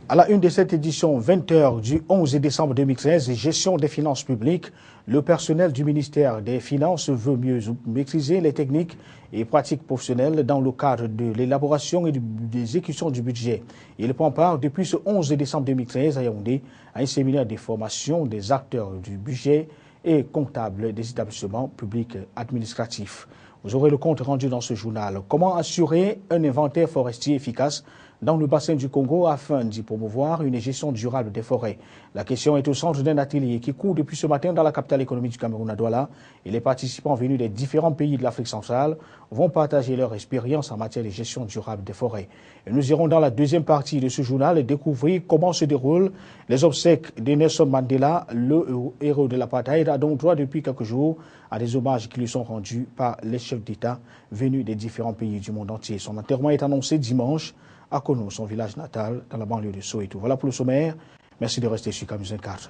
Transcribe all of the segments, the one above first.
À la une de cette édition 20h du 11 décembre 2013, gestion des finances publiques, le personnel du ministère des Finances veut mieux maîtriser les techniques et pratiques professionnelles dans le cadre de l'élaboration et de l'exécution du budget. Il prend part depuis ce 11 décembre 2013 à Yaoundé à un séminaire de formation des acteurs du budget et comptables des établissements publics administratifs. Vous aurez le compte rendu dans ce journal. Comment assurer un inventaire forestier efficace dans le bassin du Congo afin d'y promouvoir une gestion durable des forêts? La question est au centre d'un atelier qui court depuis ce matin dans la capitale économique du Cameroun à Douala et les participants venus des différents pays de l'Afrique centrale vont partager leur expérience en matière de gestion durable des forêts. Et nous irons dans la deuxième partie de ce journal et découvrir comment se déroulent les obsèques de Nelson Mandela, le héros de l'apartheid, a donc droit depuis quelques jours à des hommages qui lui sont rendus par les chefs d'État venus des différents pays du monde entier. Son enterrement est annoncé dimanche à Kono, son village natal, dans la banlieue de Soweto. Voilà pour le sommaire. Merci de rester sur Camus 24.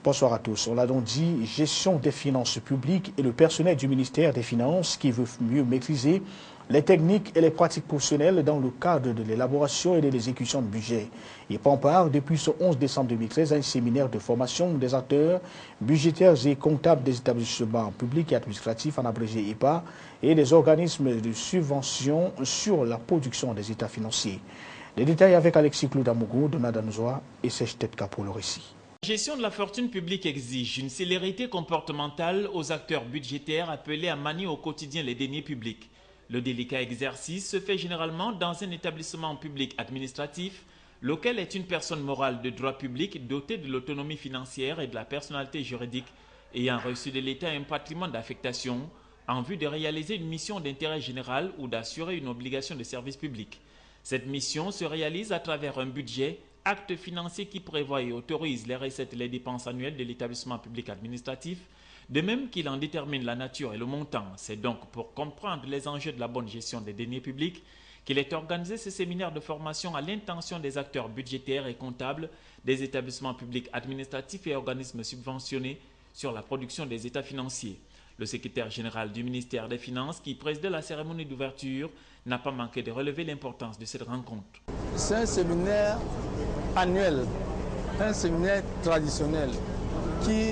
Bonsoir à tous. On l'a donc dit, gestion des finances publiques et le personnel du ministère des Finances qui veut mieux maîtriser les techniques et les pratiques professionnelles dans le cadre de l'élaboration et de l'exécution de budget. Il prend part depuis ce 11 décembre 2013 à un séminaire de formation des acteurs budgétaires et comptables des établissements publics et administratifs, en abrégé EPA, et des organismes de subvention sur la production des états financiers. Les détails avec Alexis Cloudamougou, Donald Anouzoa et Sèche Tetka pour le récit. La gestion de la fortune publique exige une célérité comportementale aux acteurs budgétaires appelés à manier au quotidien les deniers publics. Le délicat exercice se fait généralement dans un établissement public administratif, lequel est une personne morale de droit public dotée de l'autonomie financière et de la personnalité juridique, ayant reçu de l'État un patrimoine d'affectation en vue de réaliser une mission d'intérêt général ou d'assurer une obligation de service public. Cette mission se réalise à travers un budget, acte financier qui prévoit et autorise les recettes et les dépenses annuelles de l'établissement public administratif, de même qu'il en détermine la nature et le montant. C'est donc pour comprendre les enjeux de la bonne gestion des deniers publics qu'il est organisé ce séminaire de formation à l'intention des acteurs budgétaires et comptables des établissements publics administratifs et organismes subventionnés sur la production des états financiers. Le secrétaire général du ministère des Finances, qui présidait la cérémonie d'ouverture, n'a pas manqué de relever l'importance de cette rencontre. C'est un séminaire annuel, un séminaire traditionnel qui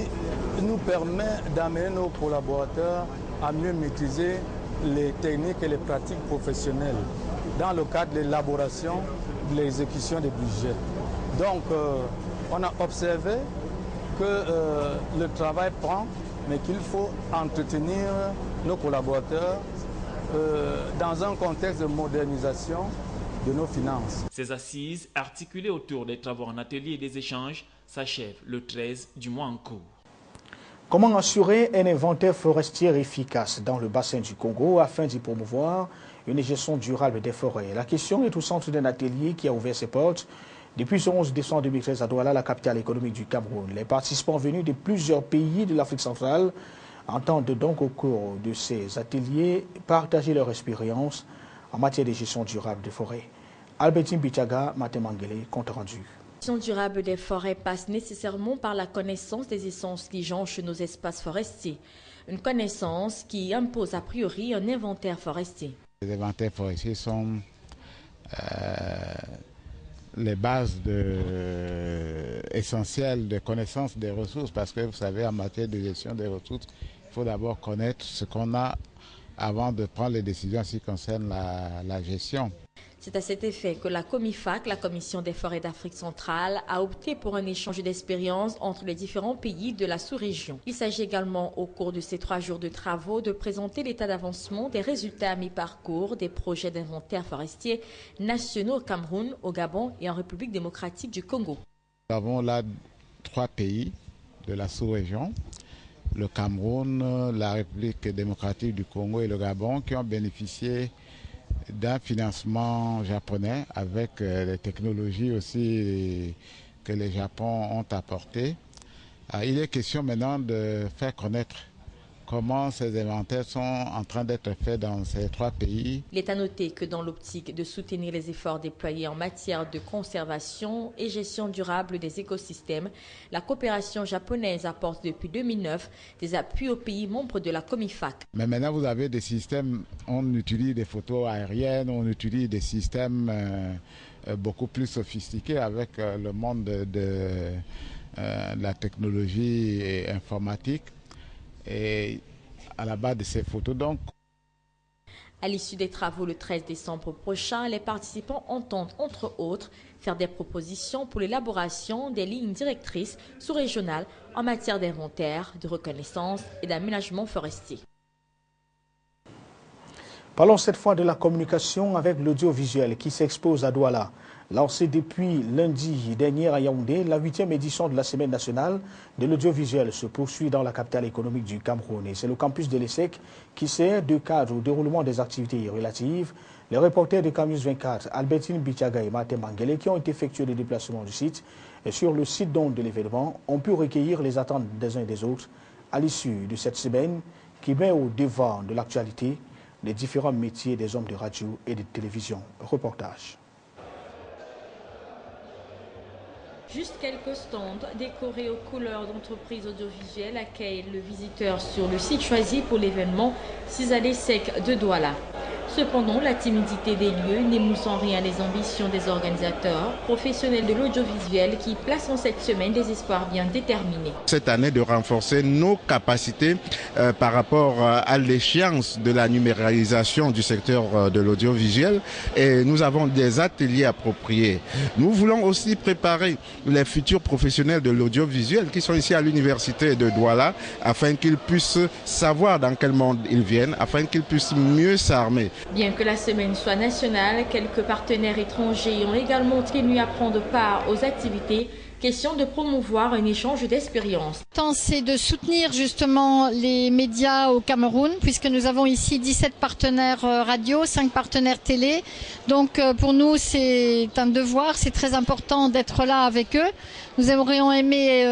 nous permet d'amener nos collaborateurs à mieux maîtriser les techniques et les pratiques professionnelles dans le cadre de l'élaboration, de l'exécution des budgets. Donc, on a observé que le travail prend, mais qu'il faut entretenir nos collaborateurs dans un contexte de modernisation de nos finances. Ces assises, articulées autour des travaux en atelier et des échanges, s'achèvent le 13 du mois en cours. Comment assurer un inventaire forestier efficace dans le bassin du Congo afin d'y promouvoir une gestion durable des forêts? La question est au centre d'un atelier qui a ouvert ses portes depuis ce 11 décembre 2013 à Douala, la capitale économique du Cameroun. Les participants venus de plusieurs pays de l'Afrique centrale entendent donc au cours de ces ateliers partager leur expérience en matière de gestion durable des forêts. Albertine Bichaga, Matemangele, compte rendu. La gestion durable des forêts passe nécessairement par la connaissance des essences qui jonchent nos espaces forestiers. Une connaissance qui impose a priori un inventaire forestier. Les inventaires forestiers sont les bases essentielles de connaissance des ressources, parce que vous savez, en matière de gestion des ressources, il faut d'abord connaître ce qu'on a avant de prendre les décisions en ce qui concerne la gestion. C'est à cet effet que la COMIFAC, la Commission des forêts d'Afrique centrale, a opté pour un échange d'expériences entre les différents pays de la sous-région. Il s'agit également, au cours de ces 3 jours de travaux, de présenter l'état d'avancement des résultats à mi-parcours des projets d'inventaire forestier nationaux au Cameroun, au Gabon et en République démocratique du Congo. Nous avons là 3 pays de la sous-région, le Cameroun, la République démocratique du Congo et le Gabon, qui ont bénéficié d'un financement japonais avec les technologies aussi que les Japon ont apportées. Il est question maintenant de faire connaître comment ces inventaires sont en train d'être faits dans ces 3 pays. Il est à noter que dans l'optique de soutenir les efforts déployés en matière de conservation et gestion durable des écosystèmes, la coopération japonaise apporte depuis 2009 des appuis aux pays membres de la COMIFAC. Mais maintenant, vous avez des systèmes, on utilise des photos aériennes, on utilise des systèmes beaucoup plus sophistiqués avec le monde de la technologie informatique. Et à la base de ces photos, donc. À l'issue des travaux le 13 décembre prochain, les participants entendent, entre autres, faire des propositions pour l'élaboration des lignes directrices sous-régionales en matière d'inventaire, de reconnaissance et d'aménagement forestier. Parlons cette fois de la communication avec l'audiovisuel qui s'expose à Douala. Lancée depuis lundi dernier à Yaoundé, la 8e édition de la Semaine nationale de l'audiovisuel se poursuit dans la capitale économique du Cameroun. Et c'est le campus de l'ESSEC qui sert de cadre au déroulement des activités relatives. Les reporters de Camus 24, Albertine Bichaga et Martin Mangele, qui ont effectué le déplacement du site et sur le site donc de l'événement, ont pu recueillir les attentes des uns et des autres à l'issue de cette semaine qui met au devant de l'actualité les différents métiers des hommes de radio et de télévision. Reportage. Juste quelques stands décorés aux couleurs d'entreprises audiovisuelles accueillent le visiteur sur le site choisi pour l'événement Cisalé Sec de Douala. Cependant, la timidité des lieux n'émousse en rien les ambitions des organisateurs, professionnels de l'audiovisuel qui placent en cette semaine des espoirs bien déterminés. Cette année, de renforcer nos capacités par rapport à l'échéance de la numéralisation du secteur de l'audiovisuel, et nous avons des ateliers appropriés. Nous voulons aussi préparer les futurs professionnels de l'audiovisuel qui sont ici à l'université de Douala afin qu'ils puissent savoir dans quel monde ils viennent, afin qu'ils puissent mieux s'armer. Bien que la semaine soit nationale, quelques partenaires étrangers ont également tenu à prendre part aux activités. Question de promouvoir un échange d'expériences. C'est de soutenir justement les médias au Cameroun, puisque nous avons ici 17 partenaires radio, 5 partenaires télé. Donc pour nous, c'est un devoir, c'est très important d'être là avec eux. Nous aurions aimé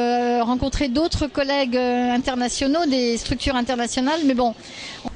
rencontrer d'autres collègues internationaux, des structures internationales, mais bon.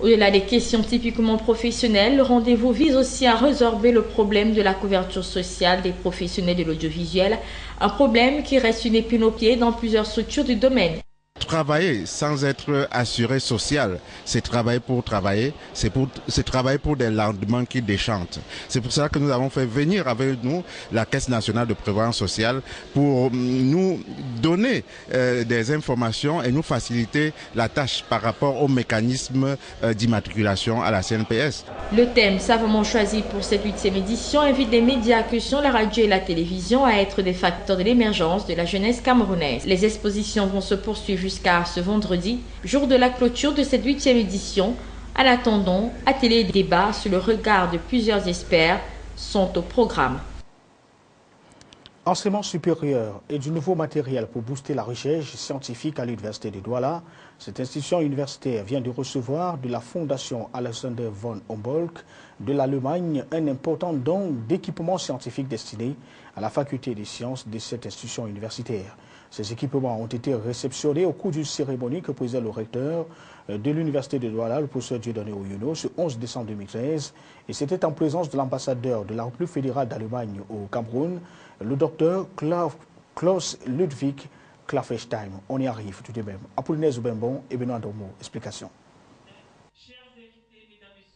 Au-delà des questions typiquement professionnelles, le rendez-vous vise aussi à résorber le problème de la couverture sociale des professionnels de l'audiovisuel, un problème qui reste une épine au pied dans plusieurs structures du domaine. Travailler sans être assuré social, c'est travailler pour travailler, c'est travailler pour des lendemains qui déchantent. C'est pour ça que nous avons fait venir avec nous la Caisse nationale de prévoyance sociale pour nous donner des informations et nous faciliter la tâche par rapport au mécanisme d'immatriculation à la CNPS. Le thème savamment choisi pour cette 8e édition invite les médias que sont la radio et la télévision à être des facteurs de l'émergence de la jeunesse camerounaise. Les expositions vont se poursuivre jusqu'à ce vendredi, jour de la clôture de cette 8e édition. En attendant, ateliers et débats sur le regard de plusieurs experts sont au programme. Enseignement supérieur et du nouveau matériel pour booster la recherche scientifique à l'université de Douala. Cette institution universitaire vient de recevoir de la Fondation Alexander von Humboldt de l'Allemagne un important don d'équipements scientifiques destinés à la faculté des sciences de cette institution universitaire. Ces équipements ont été réceptionnés au cours d'une cérémonie que présidait le recteur de l'université de Douala, le professeur Dieudonné Oyuno, ce 11 décembre 2013. Et c'était en présence de l'ambassadeur de la République fédérale d'Allemagne au Cameroun, le docteur Klaus Ludwig Klaffenstein. On y arrive tout de même. Apollinaire Zoubembon et Benoît Dormo. Explication.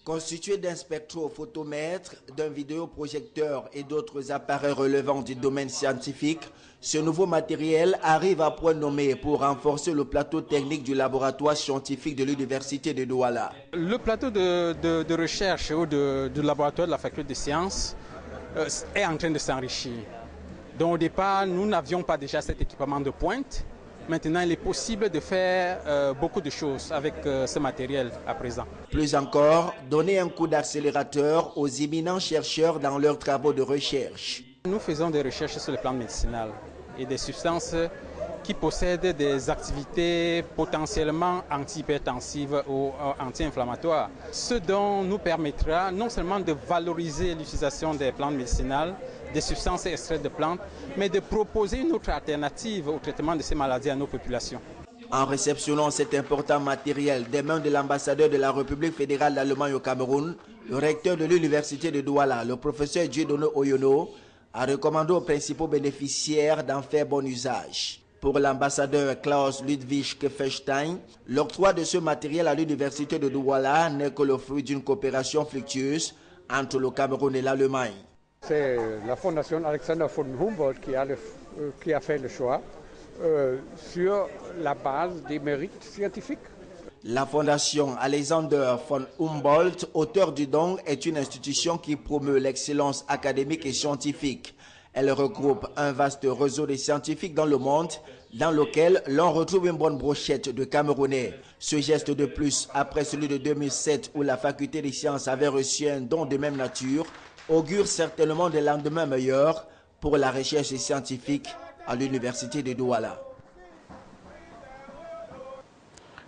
Constitué d'un spectrophotomètre, d'un vidéoprojecteur et d'autres appareils relevant du domaine scientifique, ce nouveau matériel arrive à point nommé pour renforcer le plateau technique du laboratoire scientifique de l'université de Douala. Le plateau de recherche ou de laboratoire de la faculté des sciences est en train de s'enrichir. Donc au départ, nous n'avions pas déjà cet équipement de pointe. Maintenant, il est possible de faire beaucoup de choses avec ce matériel à présent. Plus encore, donner un coup d'accélérateur aux éminents chercheurs dans leurs travaux de recherche. Nous faisons des recherches sur le plan médicinal et des substances qui possèdent des activités potentiellement antihypertensives ou anti-inflammatoires. Ce dont nous permettra non seulement de valoriser l'utilisation des plantes médicinales, des substances extraites de plantes, mais de proposer une autre alternative au traitement de ces maladies à nos populations. En réceptionnant cet important matériel des mains de l'ambassadeur de la République fédérale d'Allemagne au Cameroun, le recteur de l'université de Douala, le professeur Dieudonné Oyono, a recommandé aux principaux bénéficiaires d'en faire bon usage. Pour l'ambassadeur Klaus Ludwig Fechstein, l'octroi de ce matériel à l'université de Douala n'est que le fruit d'une coopération fructueuse entre le Cameroun et l'Allemagne. C'est la fondation Alexander von Humboldt qui a fait le choix sur la base des mérites scientifiques. La fondation Alexander von Humboldt, auteur du don, est une institution qui promeut l'excellence académique et scientifique. Elle regroupe un vaste réseau de scientifiques dans le monde, dans lequel l'on retrouve une bonne brochette de Camerounais. Ce geste de plus, après celui de 2007 où la faculté des sciences avait reçu un don de même nature, augure certainement des lendemains meilleurs pour la recherche scientifique à l'université de Douala.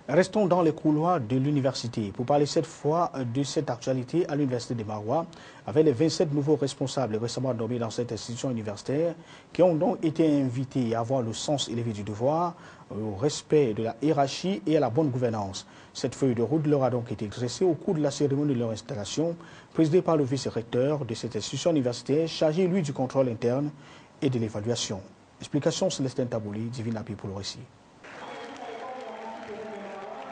Restons dans les couloirs de l'université pour parler cette fois de cette actualité à l'université de Maroua avec les 27 nouveaux responsables récemment nommés dans cette institution universitaire qui ont donc été invités à avoir le sens élevé du devoir, au respect de la hiérarchie et à la bonne gouvernance. Cette feuille de route leur a donc été dressée au cours de la cérémonie de leur installation, présidée par le vice-recteur de cette institution universitaire chargé, lui, du contrôle interne et de l'évaluation. Explication Célestin Tabouli, Divine Appui pour le récit.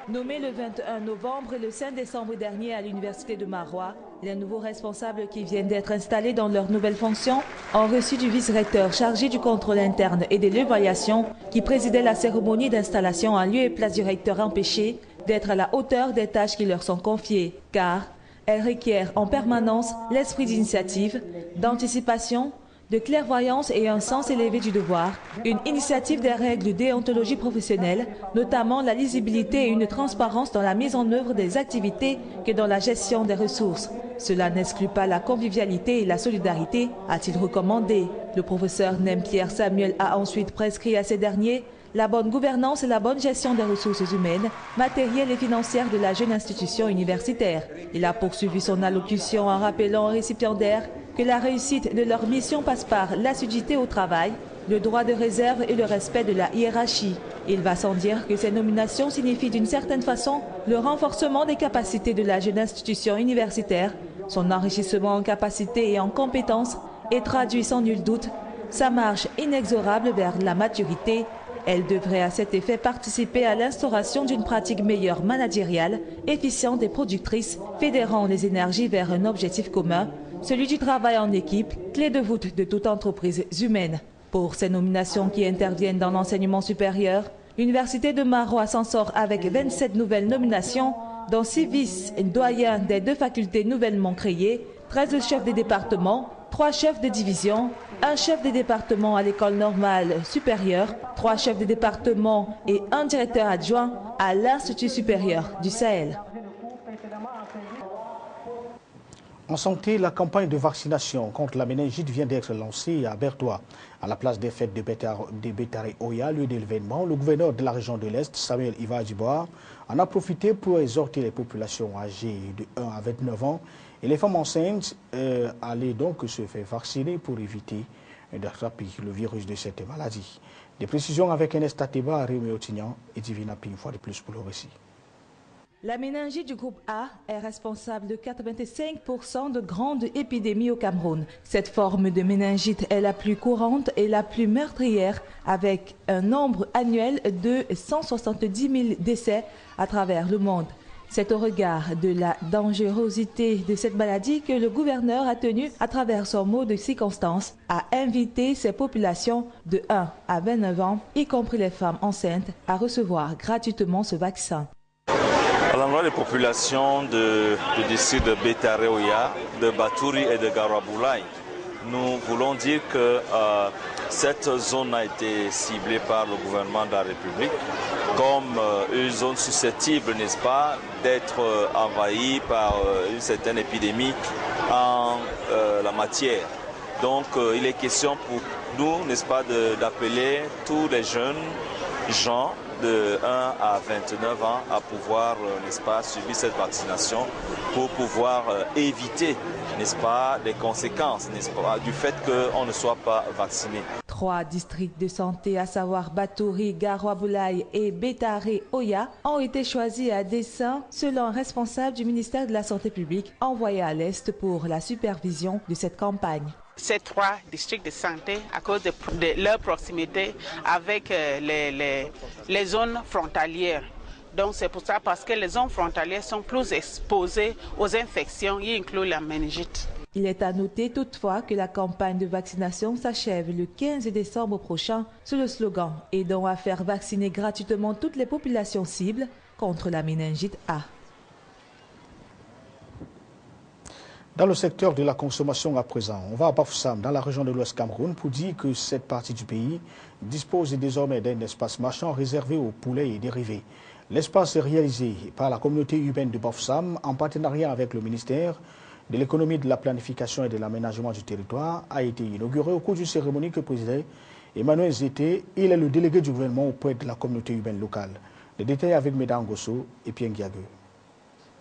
Nommés le 21 novembre et le 5 décembre dernier à l'université de Maroua, les nouveaux responsables qui viennent d'être installés dans leurs nouvelles fonctions ont reçu du vice-recteur chargé du contrôle interne et de l'évaluation qui présidait la cérémonie d'installation en lieu et place du recteur empêché d'être à la hauteur des tâches qui leur sont confiées, car elles requièrent en permanence l'esprit d'initiative, d'anticipation, de clairvoyance et un sens élevé du devoir, une initiative des règles de déontologie professionnelle, notamment la lisibilité et une transparence dans la mise en œuvre des activités que dans la gestion des ressources. Cela n'exclut pas la convivialité et la solidarité, a-t-il recommandé. Le professeur Nem-Pierre Samuel a ensuite prescrit à ces derniers la bonne gouvernance et la bonne gestion des ressources humaines, matérielles et financières de la jeune institution universitaire. Il a poursuivi son allocution en rappelant aux récipiendaires que la réussite de leur mission passe par l'assiduité au travail, le droit de réserve et le respect de la hiérarchie. Il va sans dire que ces nominations signifient d'une certaine façon le renforcement des capacités de la jeune institution universitaire, son enrichissement en capacités et en compétences et traduit sans nul doute sa marche inexorable vers la maturité. Elle devrait à cet effet participer à l'instauration d'une pratique meilleure managériale, efficiente et productrice, fédérant les énergies vers un objectif commun, celui du travail en équipe, clé de voûte de toute entreprise humaine. Pour ces nominations qui interviennent dans l'enseignement supérieur, l'Université de Maroua s'en sort avec 27 nouvelles nominations, dont 6 vice-doyens des 2 facultés nouvellement créées, 13 chefs des départements, 3 chefs de division, 1 chef de département à l'école normale supérieure, 3 chefs de département et 1 directeur adjoint à l'Institut supérieur du Sahel. En santé, la campagne de vaccination contre la méningite vient d'être lancée à Bertois. À la place des fêtes de Bétaré Oya, lieu de l'événement, le gouverneur de la région de l'Est, Samuel Iva Dubois, en a profité pour exhorter les populations âgées de 1 à 29 ans et les femmes enceintes à aller donc se faire vacciner pour éviter d'attraper le virus de cette maladie. Des précisions avec Ernest Tateba, Rémi Otignan et Divine Appui, une fois de plus pour le récit. La méningite du groupe A est responsable de 85% de grandes épidémies au Cameroun. Cette forme de méningite est la plus courante et la plus meurtrière, avec un nombre annuel de 170 000 décès à travers le monde. C'est au regard de la dangerosité de cette maladie que le gouverneur a tenu, à travers son mot de circonstance, à inviter ces populations de 1 à 29 ans, y compris les femmes enceintes, à recevoir gratuitement ce vaccin. À l'endroit des populations du district de Bétaré Oya, de Batouri et de Garaboulaye, nous voulons dire que cette zone a été ciblée par le gouvernement de la République comme une zone susceptible, n'est-ce pas, d'être envahie par une certaine épidémie en la matière. Donc il est question pour nous, n'est-ce pas, d'appeler tous les jeunes gens de 1 à 29 ans à pouvoir, n'est-ce pas, subir cette vaccination pour pouvoir éviter, n'est-ce pas, les conséquences, n'est-ce pas, du fait qu'on ne soit pas vacciné. 3 districts de santé, à savoir Batouri, Garoua-Boulaye et Bétaré-Oya, ont été choisis à dessein selon un responsable du ministère de la Santé publique envoyé à l'Est pour la supervision de cette campagne. Ces 3 districts de santé, à cause de leur proximité avec les zones frontalières. Donc c'est pour ça, parce que les zones frontalières sont plus exposées aux infections, y inclut la méningite. Il est à noter toutefois que la campagne de vaccination s'achève le 15 décembre prochain sous le slogan « Aidons à faire vacciner gratuitement toutes les populations cibles contre la méningite A ». Dans le secteur de la consommation à présent, on va à Bafoussam, dans la région de l'Ouest Cameroun, pour dire que cette partie du pays dispose désormais d'un espace marchand réservé aux poulets et dérivés. L'espace est réalisé par la communauté urbaine de Bafoussam en partenariat avec le ministère de l'économie, de la planification et de l'aménagement du territoire, a été inauguré au cours d'une cérémonie que présidait Emmanuel Zété. Il est le délégué du gouvernement auprès de la communauté urbaine locale. Les détails avec Médan Ngosso et Pierre Guiague.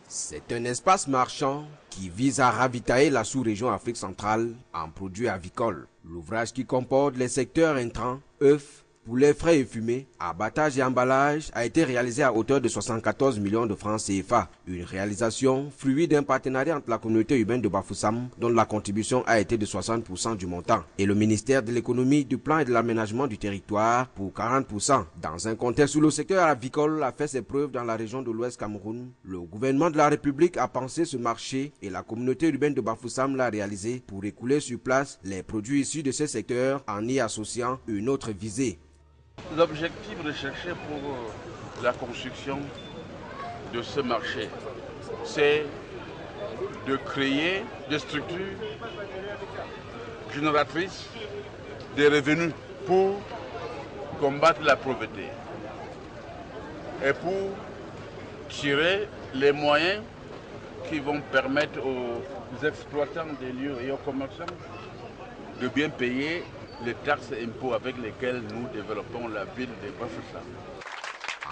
C'est un espace marchand qui vise à ravitailler la sous-région Afrique centrale en produits avicoles. L'ouvrage qui comporte les secteurs intrants, œufs, poulets frais et fumés, abattage et emballage a été réalisé à hauteur de 74 millions de francs CFA. Une réalisation fruit d'un partenariat entre la communauté urbaine de Bafoussam, dont la contribution a été de 60% du montant, et le ministère de l'économie, du plan et de l'aménagement du territoire pour 40%. Dans un contexte où le secteur avicole a fait ses preuves dans la région de l'Ouest Cameroun, le gouvernement de la République a pensé ce marché et la communauté urbaine de Bafoussam l'a réalisé pour écouler sur place les produits issus de ce secteur en y associant une autre visée. L'objectif recherché pour la construction de ce marché, c'est de créer des structures génératrices de revenus pour combattre la pauvreté et pour tirer les moyens qui vont permettre aux exploitants des lieux et aux commerçants de bien payer les taxes et impôts avec lesquels nous développons la ville de Bafoussam.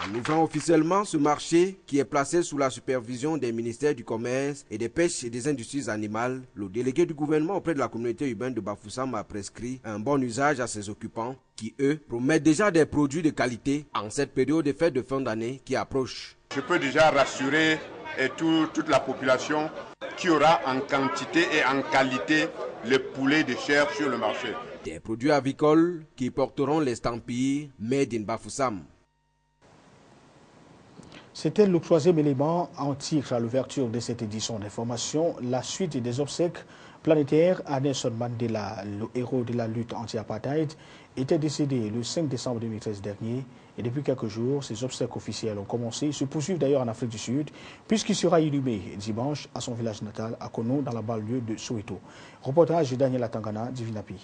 En ouvrant officiellement ce marché qui est placé sous la supervision des ministères du Commerce et des Pêches et des Industries animales, le délégué du gouvernement auprès de la communauté urbaine de Bafoussam a prescrit un bon usage à ses occupants qui, eux, promettent déjà des produits de qualité en cette période de fête de fin d'année qui approche. Je peux déjà rassurer toute la population qui aura en quantité et en qualité les poulets de chair sur le marché. Des produits avicoles qui porteront l'estampille Made in Bafoussam. C'était le 3e élément en tir à l'ouverture de cette édition d'information. La suite des obsèques planétaires à Nelson Mandela, le héros de la lutte anti-apartheid, était décédé le 5 décembre 2013 dernier. Et depuis quelques jours, ces obsèques officielles ont commencé. Ils se poursuivent d'ailleurs en Afrique du Sud, puisqu'il sera inhumé dimanche à son village natal, à Kono, dans la banlieue de Soweto. Reportage de Daniel Atangana, Divinapi.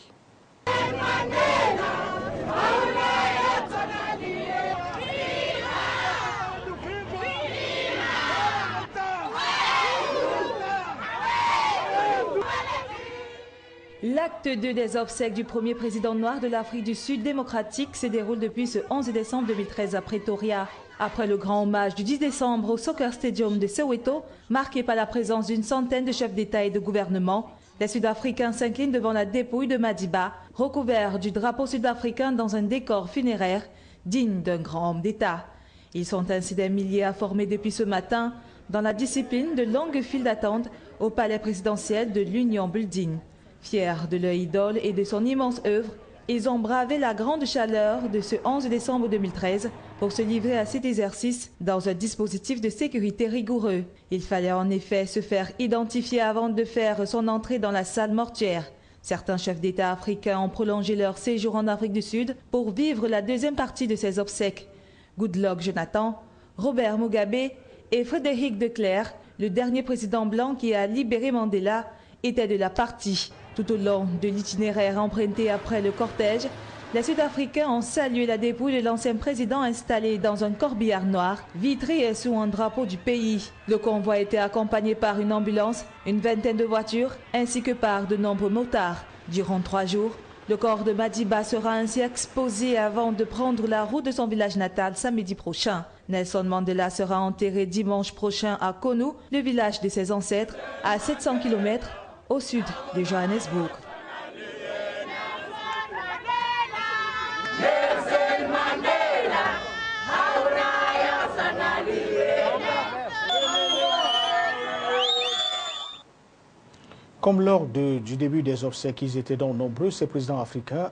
L'acte 2 des obsèques du premier président noir de l'Afrique du Sud démocratique se déroule depuis ce 11 décembre 2013 à Pretoria. Après le grand hommage du 10 décembre au Soccer Stadium de Soweto, marqué par la présence d'une centaine de chefs d'État et de gouvernement, les Sud-Africains s'inclinent devant la dépouille de Madiba, recouvert du drapeau sud-africain dans un décor funéraire digne d'un grand homme d'État. Ils sont ainsi des milliers à former depuis ce matin dans la discipline de longues files d'attente au palais présidentiel de l'Union Building. Fiers de leur idole et de son immense œuvre, ils ont bravé la grande chaleur de ce 11 décembre 2013 pour se livrer à cet exercice dans un dispositif de sécurité rigoureux. Il fallait en effet se faire identifier avant de faire son entrée dans la salle mortuaire. Certains chefs d'État africains ont prolongé leur séjour en Afrique du Sud pour vivre la deuxième partie de ces obsèques. Goodluck Jonathan, Robert Mugabe et Frédéric de Klerk, le dernier président blanc qui a libéré Mandela, étaient de la partie. Tout au long de l'itinéraire emprunté après le cortège, les Sud-Africains ont salué la dépouille de l'ancien président installé dans un corbillard noir, vitré et sous un drapeau du pays. Le convoi était accompagné par une ambulance, une vingtaine de voitures, ainsi que par de nombreux motards. Durant 3 jours, Le corps de Madiba sera ainsi exposé avant de prendre la route de son village natal samedi prochain. Nelson Mandela sera enterré dimanche prochain à Konu, le village de ses ancêtres, à 700 km au sud de Johannesburg. Comme lors du début des obsèques, ils étaient donc nombreux, ces présidents africains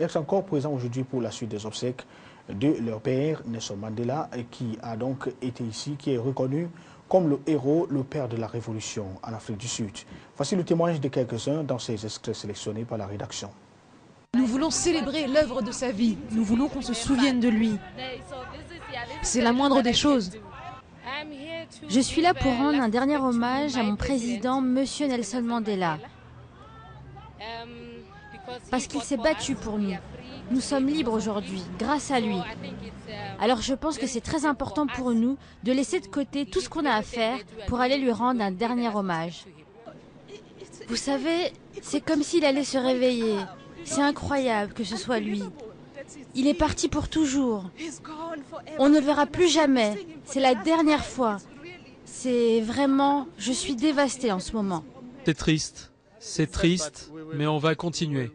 sont encore présents aujourd'hui pour la suite des obsèques de leur père, Nelson Mandela, qui a donc été ici, qui est reconnu comme le héros, le père de la révolution en Afrique du Sud. Voici le témoignage de quelques-uns dans ces extraits sélectionnés par la rédaction. Nous voulons célébrer l'œuvre de sa vie. Nous voulons qu'on se souvienne de lui. C'est la moindre des choses. Je suis là pour rendre un dernier hommage à mon président, Monsieur Nelson Mandela. Parce qu'il s'est battu pour nous. Nous sommes libres aujourd'hui, grâce à lui. Alors je pense que c'est très important pour nous de laisser de côté tout ce qu'on a à faire pour aller lui rendre un dernier hommage. Vous savez, c'est comme s'il allait se réveiller. C'est incroyable que ce soit lui. Il est parti pour toujours. On ne le verra plus jamais. C'est la dernière fois. C'est vraiment... Je suis dévastée en ce moment. C'est triste, mais on va continuer.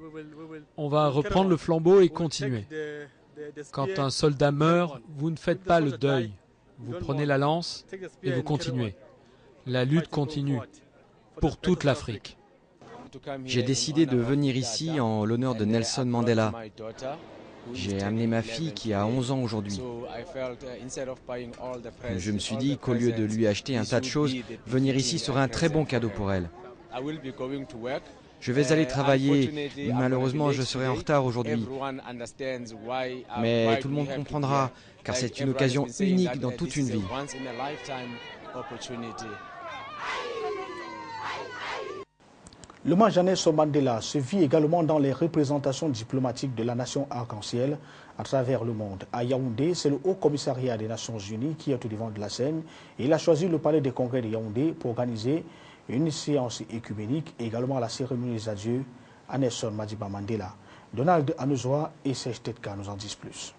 On va reprendre le flambeau et continuer. Quand un soldat meurt, vous ne faites pas le deuil. Vous prenez la lance et vous continuez. La lutte continue pour toute l'Afrique. J'ai décidé de venir ici en l'honneur de Nelson Mandela. J'ai amené ma fille qui a 11 ans aujourd'hui. Je me suis dit qu'au lieu de lui acheter un tas de choses, venir ici serait un très bon cadeau pour elle. Je vais aller travailler. Malheureusement, je serai en retard aujourd'hui. Mais tout le monde comprendra, car c'est une occasion unique dans toute une vie. L'hommage à Nelson Mandela se vit également dans les représentations diplomatiques de la nation arc-en-ciel à travers le monde. À Yaoundé, c'est le Haut Commissariat des Nations Unies qui est au devant de la scène. Et il a choisi le Palais des Congrès de Yaoundé pour organiser une séance écuménique et également la cérémonie des adieux à Nelson Madiba Mandela. Donald Anozoa et Serge Tetka nous en disent plus.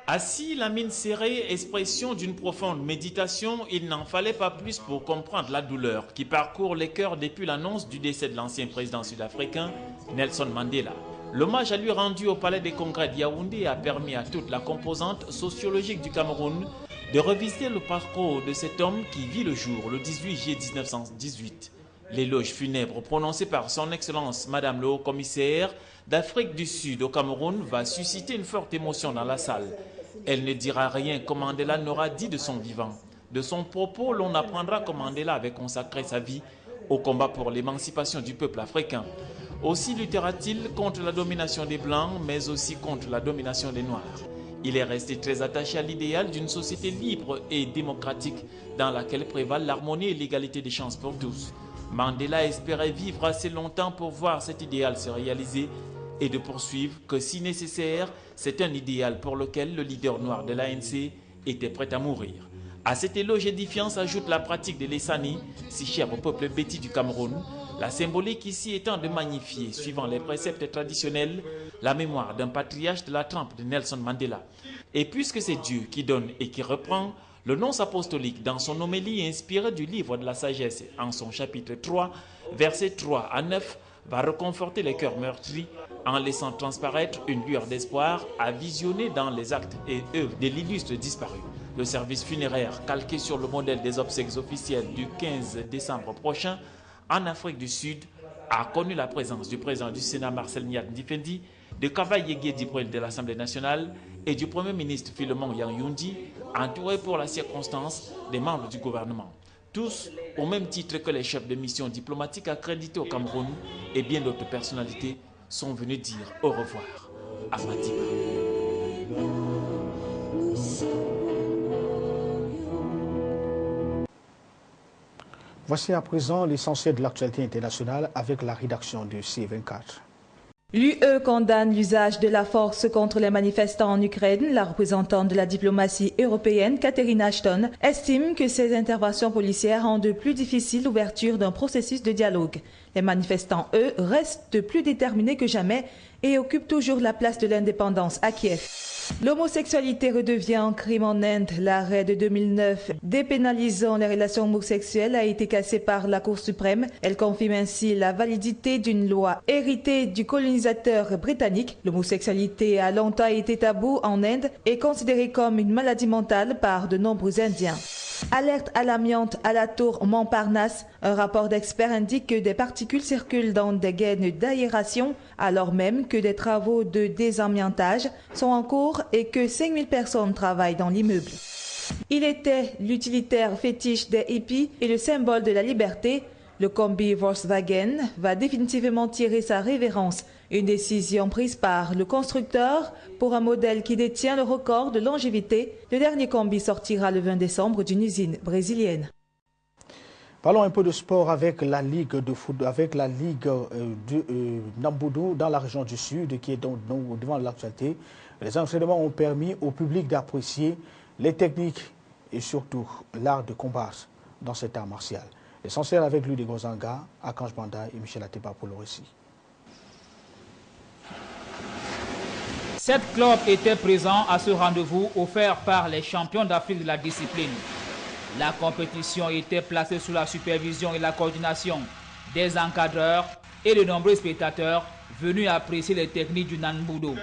Assis, la mine serrée, expression d'une profonde méditation, il n'en fallait pas plus pour comprendre la douleur qui parcourt les cœurs depuis l'annonce du décès de l'ancien président sud-africain Nelson Mandela. L'hommage à lui rendu au Palais des Congrès de Yaoundé a permis à toute la composante sociologique du Cameroun de revisiter le parcours de cet homme qui vit le jour le 18 juillet 1918. L'éloge funèbre prononcé par son Excellence Madame le Haut-Commissaire d'Afrique du Sud au Cameroun va susciter une forte émotion dans la salle. Elle ne dira rien comme Mandela n'aura dit de son vivant. De son propos, l'on apprendra que Mandela avait consacré sa vie au combat pour l'émancipation du peuple africain. Aussi luttera-t-il contre la domination des Blancs, mais aussi contre la domination des Noirs. Il est resté très attaché à l'idéal d'une société libre et démocratique dans laquelle prévalent l'harmonie et l'égalité des chances pour tous. Mandela espérait vivre assez longtemps pour voir cet idéal se réaliser et de poursuivre que si nécessaire, c'est un idéal pour lequel le leader noir de l'ANC était prêt à mourir. À cet éloge édifiant s'ajoute la pratique de l'Essani, si chère au peuple béti du Cameroun, la symbolique ici étant de magnifier, suivant les préceptes traditionnels, la mémoire d'un patriarche de la trempe de Nelson Mandela. Et puisque c'est Dieu qui donne et qui reprend, le nonce apostolique, dans son homélie inspirée du livre de la sagesse, en son chapitre 3, versets 3 à 9, va reconforter les cœurs meurtris en laissant transparaître une lueur d'espoir à visionner dans les actes et œuvres de l'illustre disparu. Le service funéraire, calqué sur le modèle des obsèques officielles du 15 décembre prochain, en Afrique du Sud, a connu la présence du président du Sénat Marcel Niat Ndifendi, de Kavaye Dibril de l'Assemblée nationale et du Premier ministre Philemon Yang Yundi, entouré pour la circonstance des membres du gouvernement. Tous, au même titre que les chefs de mission diplomatiques accrédités au Cameroun et bien d'autres personnalités, sont venus dire au revoir à Madiba. Voici à présent l'essentiel de l'actualité internationale avec la rédaction de C24. L'UE condamne l'usage de la force contre les manifestants en Ukraine. La représentante de la diplomatie européenne, Catherine Ashton, estime que ces interventions policières rendent plus difficile l'ouverture d'un processus de dialogue. Les manifestants, eux, restent plus déterminés que jamais et occupent toujours la place de l'indépendance à Kiev. L'homosexualité redevient un crime en Inde. L'arrêt de 2009 dépénalisant les relations homosexuelles a été cassé par la Cour suprême. Elle confirme ainsi la validité d'une loi héritée du colonisateur britannique. L'homosexualité a longtemps été tabou en Inde et considérée comme une maladie mentale par de nombreux Indiens. Alerte à l'amiante à la tour Montparnasse. Un rapport d'experts indique que des particules circulent dans des gaines d'aération alors même que des travaux de désamiantage sont en cours et que 5000 personnes travaillent dans l'immeuble. Il était l'utilitaire fétiche des hippies et le symbole de la liberté. Le combi Volkswagen va définitivement tirer sa révérence. Une décision prise par le constructeur pour un modèle qui détient le record de longévité. Le dernier combi sortira le 20 décembre d'une usine brésilienne. Parlons un peu de sport avec la Ligue de foot, avec la Ligue de Nambudo dans la région du Sud qui est donc devant l'actualité. Les entraînements ont permis au public d'apprécier les techniques et surtout l'art de combat dans cet art martial. L'essentiel avec lui de Gozanga, Akanj Banda et Michel Atepa pour le récit. 7 clubs étaient présents à ce rendez-vous offert par les champions d'Afrique de la discipline. La compétition était placée sous la supervision et la coordination des encadreurs et de nombreux spectateurs venus apprécier les techniques du Nambudo.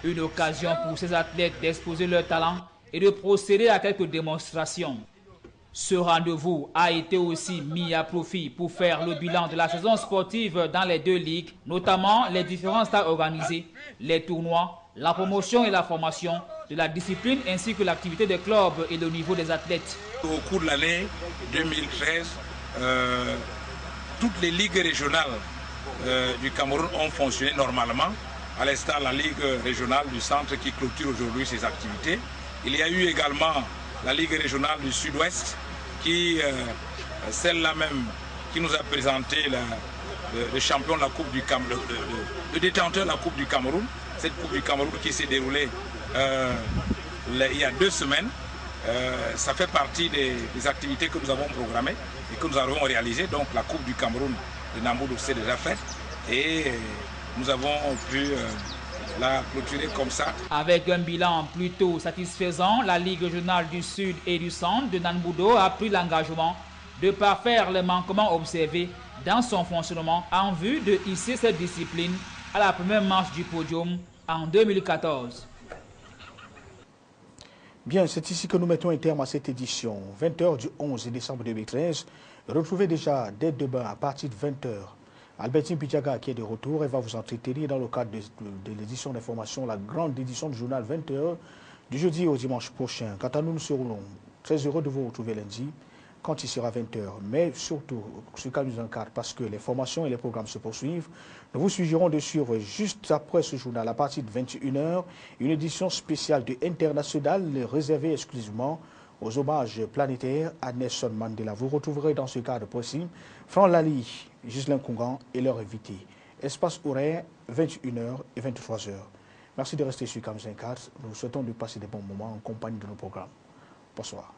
Une occasion pour ces athlètes d'exposer leur talent et de procéder à quelques démonstrations. Ce rendez-vous a été aussi mis à profit pour faire le bilan de la saison sportive dans les 2 ligues, notamment les différents stades organisés, les tournois, la promotion et la formation de la discipline ainsi que l'activité des clubs et le niveau des athlètes. Au cours de l'année 2013, toutes les ligues régionales du Cameroun ont fonctionné normalement, à l'instar de la ligue régionale du centre qui clôture aujourd'hui ses activités. Il y a eu également la ligue régionale du sud-ouest qui, celle-là même, qui nous a présenté le champion de la Coupe du Cameroun, le détenteur de la Coupe du Cameroun. Cette Coupe du Cameroun qui s'est déroulée il y a 2 semaines. Ça fait partie des activités que nous avons programmées et que nous avons réalisées. Donc la Coupe du Cameroun de Nambudo s'est déjà faite et nous avons pu la clôturer comme ça. Avec un bilan plutôt satisfaisant, la Ligue régionale du Sud et du Centre de Nambudo a pris l'engagement de parfaire les manquements observés dans son fonctionnement en vue de hisser cette discipline à la première marche du podium en 2014. Bien, c'est ici que nous mettons un terme à cette édition. 20h du 11 décembre 2013. Retrouvez déjà dès demain à partir de 20h Albertine Pichaga qui est de retour et va vous entretenir dans le cadre de l'édition d'information, la grande édition du journal 20h du jeudi au dimanche prochain. Quant à nous, nous serons très heureux de vous retrouver lundi quand il sera 20h. Mais surtout, ce cas nous encadre parce que les formations et les programmes se poursuivent. Nous vous suggérons de suivre juste après ce journal, à partir de 21h, une édition spéciale de International réservée exclusivement aux hommages planétaires à Nelson Mandela. Vous retrouverez dans ce cadre précis Franck Lali, Ghislain Congan et leur invité. Espace horaire 21h et 23h. Merci de rester sur Cam 54. Nous vous souhaitons de passer des bons moments en compagnie de nos programmes. Bonsoir.